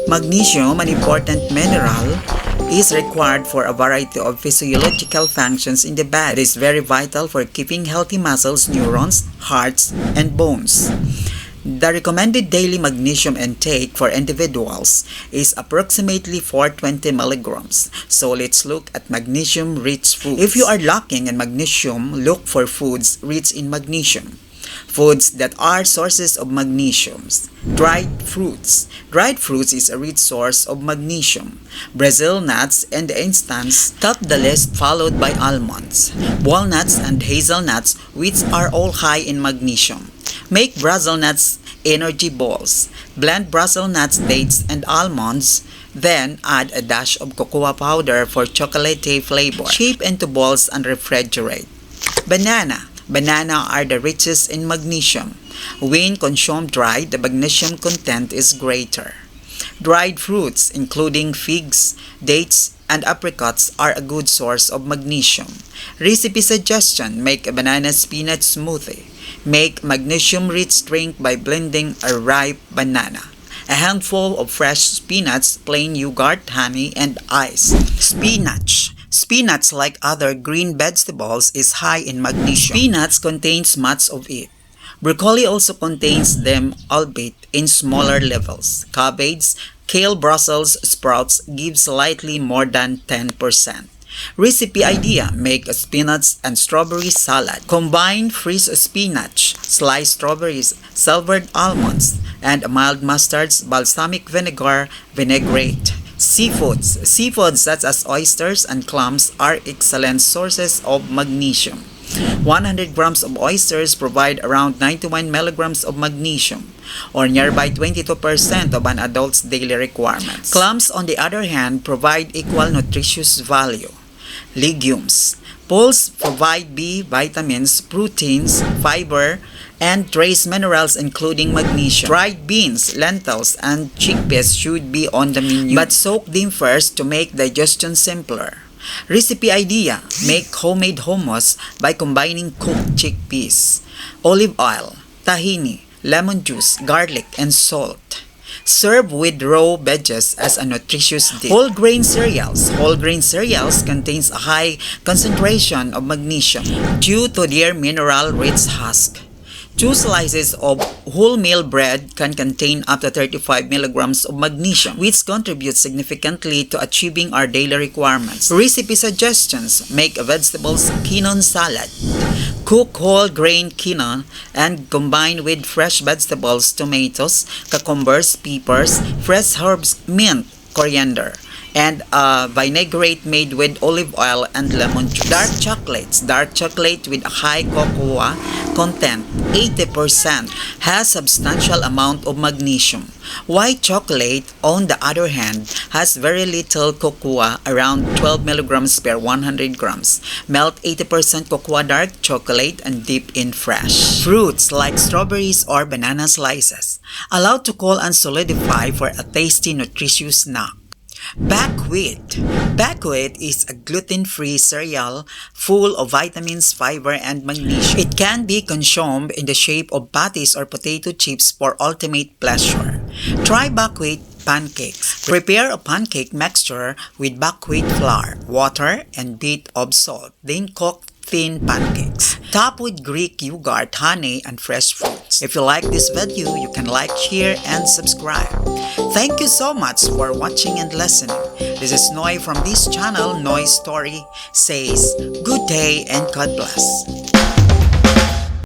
Magnesium, an important mineral, is required for a variety of physiological functions in the body. It is very vital for keeping healthy muscles, neurons, hearts, and bones. The recommended daily magnesium intake for individuals is approximately 420 milligrams. So let's look at magnesium-rich foods. If you are lacking in magnesium, look for foods rich in magnesium. Foods that are sources of magnesium. Dried fruits. Dried fruits is a rich source of magnesium. Brazil nuts and instance top the list, followed by almonds, walnuts, and hazelnuts, which are all high in magnesium. Make Brazil nuts energy balls. Blend Brazil nuts, dates, and almonds. Then add a dash of cocoa powder for chocolatey flavor. Shape into balls and refrigerate. Banana. Banana are the richest in magnesium. When consumed dried, the magnesium content is greater. Dried fruits, including figs, dates, and apricots, are a good source of magnesium. Recipe suggestion: make a banana spinach smoothie. Make magnesium-rich drink by blending a ripe banana, a handful of fresh spinach, plain yogurt, honey, and ice. Spinach. Spinach, like other green vegetables, is high in magnesium. Spinach contains much of it. Broccoli also contains them, albeit in smaller levels. Cabbage, kale, Brussels sprouts give slightly more than 10%. Recipe idea: make a spinach and strawberry salad. Combine freeze spinach, sliced strawberries, silvered almonds, and mild mustards, balsamic vinegar, vinaigrette. Seafoods. Seafoods such as oysters and clams are excellent sources of magnesium. 100 grams of oysters provide around 91 milligrams of magnesium, or nearby 22% of an adult's daily requirements. Clams, on the other hand, provide equal nutritious value. Legumes. Pulse provide B vitamins, proteins, fiber, and trace minerals including magnesium. Dried beans, lentils, and chickpeas should be on the menu, but soak them first to make digestion simpler. Recipe idea: make homemade hummus by combining cooked chickpeas, olive oil, tahini, lemon juice, garlic, and salt. Serve with raw veggies as a nutritious dip. Whole grain cereals. Whole grain cereals contains a high concentration of magnesium due to their mineral-rich husk. 2 slices of wholemeal bread can contain up to 35 milligrams of magnesium, which contributes significantly to achieving our daily requirements. Recipe suggestions: make a vegetables quinoa salad. Cook whole grain quinoa and combine with fresh vegetables, tomatoes, cucumbers, peppers, fresh herbs, mint, coriander, and a vinaigrette made with olive oil and lemon juice. Dark chocolates. Dark chocolate with a high cocoa content, 80%, has substantial amount of magnesium. White chocolate, on the other hand, has very little cocoa, around 12 milligrams per 100 grams. Melt 80% cocoa dark chocolate and dip in fresh. Fruits like strawberries or banana slices, allowed to cool and solidify for a tasty, nutritious snack. Buckwheat. Buckwheat is a gluten-free cereal full of vitamins, fiber, and magnesium. It can be consumed in the shape of patties or potato chips for ultimate pleasure. Try buckwheat pancakes. Prepare a pancake mixture with buckwheat flour, water, and bit of salt. Then cook thin pancakes. Top with Greek yogurt, honey, and fresh fruits. If you like this video, you can like, share, and subscribe. Thank you so much for watching and listening. This is Noi from this channel, Noi Story, says good day and God bless.